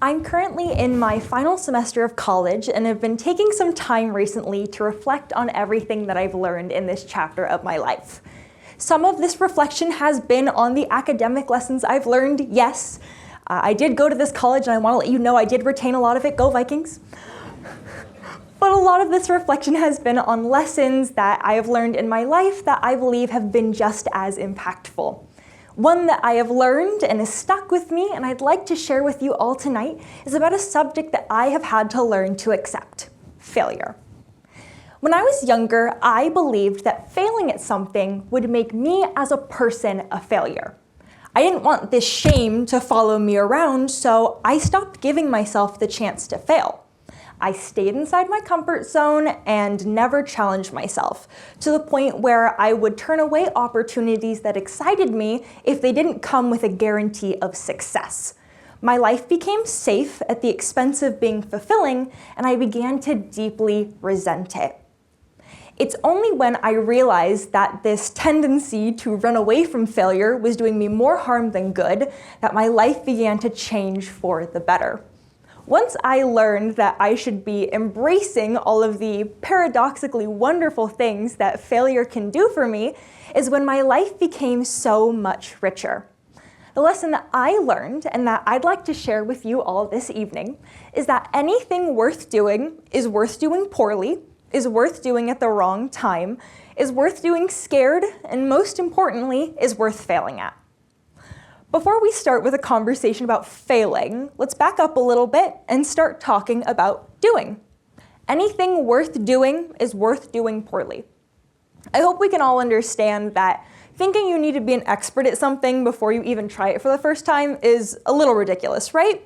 I'm currently in my final semester of college and have been taking some time recently to reflect on everything that I've learned in this chapter of my life. Some of this reflection has been on the academic lessons I've learned, yes. I did go to this college and I want to let you know I did retain a lot of it, go Vikings. But a lot of this reflection has been on lessons that I have learned in my life that I believe have been just as impactful. One that I have learned and has stuck with me and I'd like to share with you all tonight is about a subject that I have had to learn to accept: failure. When I was younger, I believed that failing at something would make me as a person a failure. I didn't want this shame to follow me around, so I stopped giving myself the chance to fail. I stayed inside my comfort zone and never challenged myself, to the point where I would turn away opportunities that excited me if they didn't come with a guarantee of success. My life became safe at the expense of being fulfilling, and I began to deeply resent it. It's only when I realized that this tendency to run away from failure was doing me more harm than good that my life began to change for the better. Once I learned that I should be embracing all of the paradoxically wonderful things that failure can do for me is when my life became so much richer. The lesson that I learned and that I'd like to share with you all this evening is that anything worth doing is worth doing poorly, is worth doing at the wrong time, is worth doing scared, and most importantly, is worth failing at. Before we start with a conversation about failing, let's back up a little bit and start talking about doing. Anything worth doing is worth doing poorly. I hope we can all understand that thinking you need to be an expert at something before you even try it for the first time is a little ridiculous, right?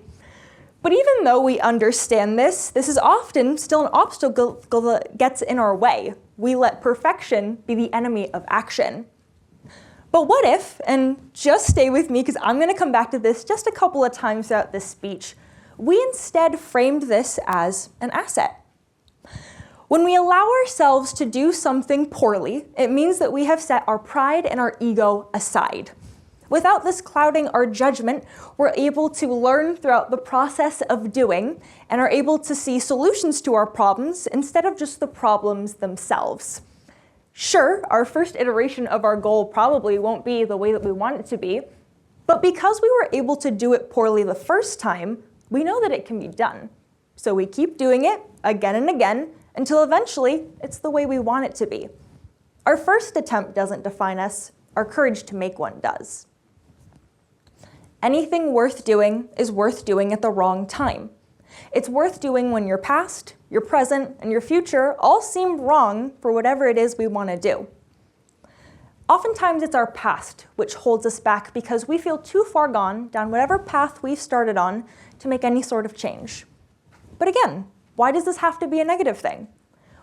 But even though we understand this is often still an obstacle that gets in our way. We let perfection be the enemy of action. But what if, and just stay with me because I'm going to come back to this just a couple of times throughout this speech, we instead framed this as an asset. When we allow ourselves to do something poorly, it means that we have set our pride and our ego aside. Without this clouding our judgment, we're able to learn throughout the process of doing and are able to see solutions to our problems instead of just the problems themselves. Sure, our first iteration of our goal probably won't be the way that we want it to be, but because we were able to do it poorly the first time, we know that it can be done. So we keep doing it again and again until eventually it's the way we want it to be. Our first attempt doesn't define us, our courage to make one does. Anything worth doing is worth doing at the wrong time. It's worth doing when your past, your present, and your future all seem wrong for whatever it is we want to do. Oftentimes it's our past which holds us back because we feel too far gone down whatever path we've started on to make any sort of change. But again, why does this have to be a negative thing?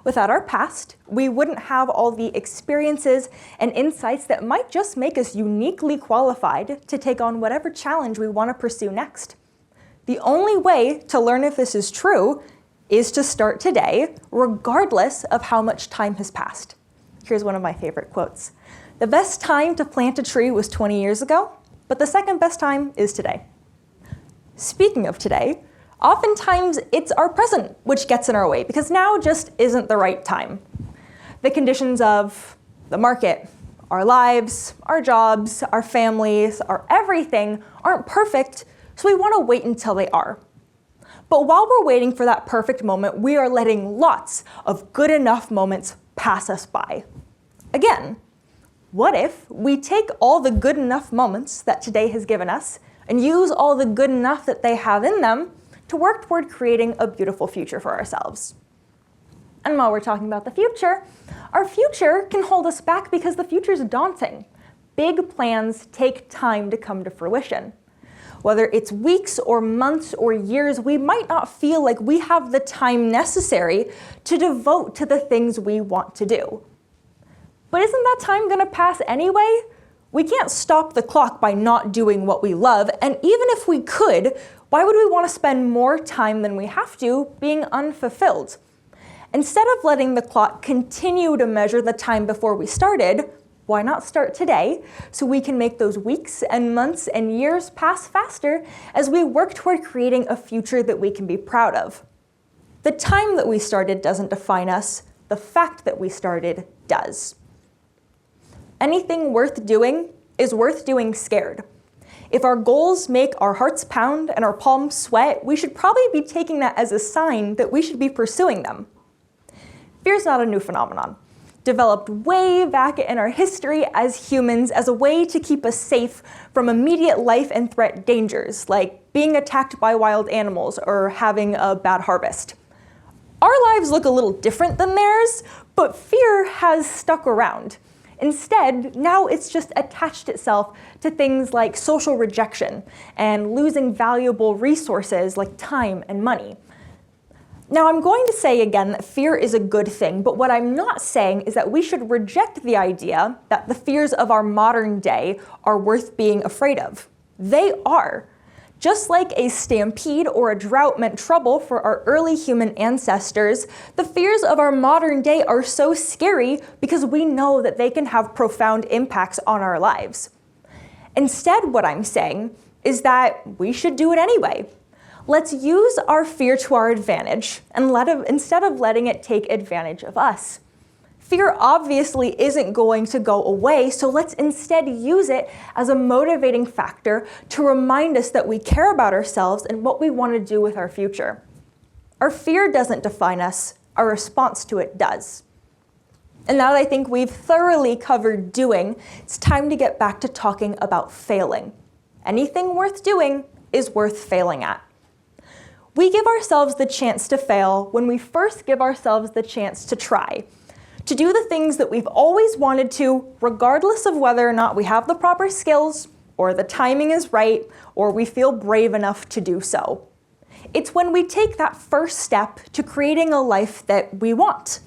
Without our past, we wouldn't have all the experiences and insights that might just make us uniquely qualified to take on whatever challenge we want to pursue next. The only way to learn if this is true is to start today, regardless of how much time has passed. Here's one of my favorite quotes. The best time to plant a tree was 20 years ago, but the second best time is today. Speaking of today, oftentimes it's our present which gets in our way because now just isn't the right time. The conditions of the market, our lives, our jobs, our families, our everything aren't perfect, so we want to wait until they are. But while we're waiting for that perfect moment, we are letting lots of good enough moments pass us by. Again, what if we take all the good enough moments that today has given us and use all the good enough that they have in them to work toward creating a beautiful future for ourselves? And while we're talking about the future, our future can hold us back because the future is daunting. Big plans take time to come to fruition. Whether it's weeks or months or years, we might not feel like we have the time necessary to devote to the things we want to do. But isn't that time going to pass anyway? We can't stop the clock by not doing what we love, and even if we could, why would we want to spend more time than we have to being unfulfilled? Instead of letting the clock continue to measure the time before we started, why not start today so we can make those weeks and months and years pass faster as we work toward creating a future that we can be proud of? The time that we started doesn't define us. The fact that we started does. Anything worth doing is worth doing scared. If our goals make our hearts pound and our palms sweat, we should probably be taking that as a sign that we should be pursuing them. Fear is not a new phenomenon. Developed way back in our history as humans as a way to keep us safe from immediate life and threat dangers, like being attacked by wild animals or having a bad harvest. Our lives look a little different than theirs, but fear has stuck around. Instead, now it's just attached itself to things like social rejection and losing valuable resources like time and money. Now, I'm going to say again that fear is a good thing, but what I'm not saying is that we should reject the idea that the fears of our modern day are worth being afraid of. They are. Just like a stampede or a drought meant trouble for our early human ancestors, the fears of our modern day are so scary because we know that they can have profound impacts on our lives. Instead, what I'm saying is that we should do it anyway. Let's use our fear to our advantage and instead of letting it take advantage of us. Fear obviously isn't going to go away, so let's instead use it as a motivating factor to remind us that we care about ourselves and what we want to do with our future. Our fear doesn't define us, our response to it does. And now that I think we've thoroughly covered doing, it's time to get back to talking about failing. Anything worth doing is worth failing at. We give ourselves the chance to fail when we first give ourselves the chance to try. To do the things that we've always wanted to, regardless of whether or not we have the proper skills, or the timing is right, or we feel brave enough to do so. It's when we take that first step to creating a life that we want.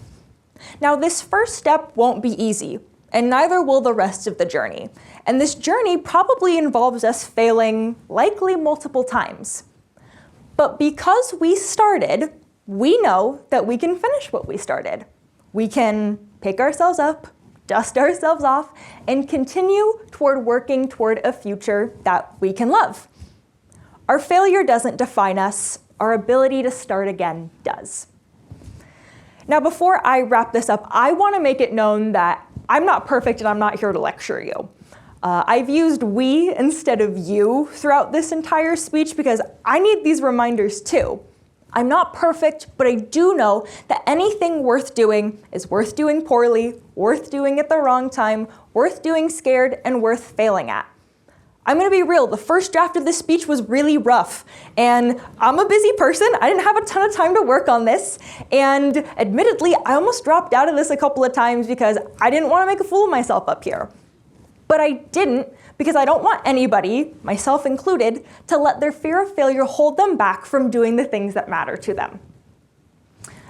Now, this first step won't be easy, and neither will the rest of the journey. And this journey probably involves us failing, likely multiple times. But because we started, we know that we can finish what we started. We can pick ourselves up, dust ourselves off, and continue toward working toward a future that we can love. Our failure doesn't define us. Our ability to start again does. Now, before I wrap this up, I want to make it known that I'm not perfect and I'm not here to lecture you. I've used we instead of you throughout this entire speech because I need these reminders too. I'm not perfect, but I do know that anything worth doing is worth doing poorly, worth doing at the wrong time, worth doing scared, and worth failing at. I'm gonna be real, the first draft of this speech was really rough, and I'm a busy person. I didn't have a ton of time to work on this, and admittedly, I almost dropped out of this a couple of times because I didn't want to make a fool of myself up here. But I didn't because I don't want anybody, myself included, to let their fear of failure hold them back from doing the things that matter to them.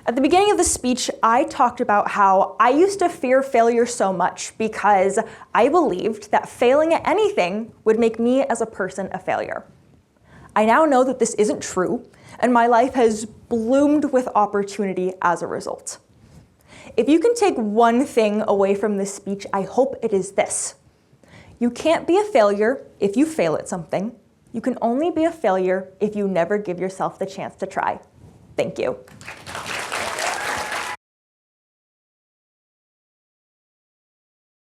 At the beginning of the speech, I talked about how I used to fear failure so much because I believed that failing at anything would make me as a person a failure. I now know that this isn't true, and my life has bloomed with opportunity as a result. If you can take one thing away from this speech, I hope it is this. You can't be a failure if you fail at something. You can only be a failure if you never give yourself the chance to try. Thank you.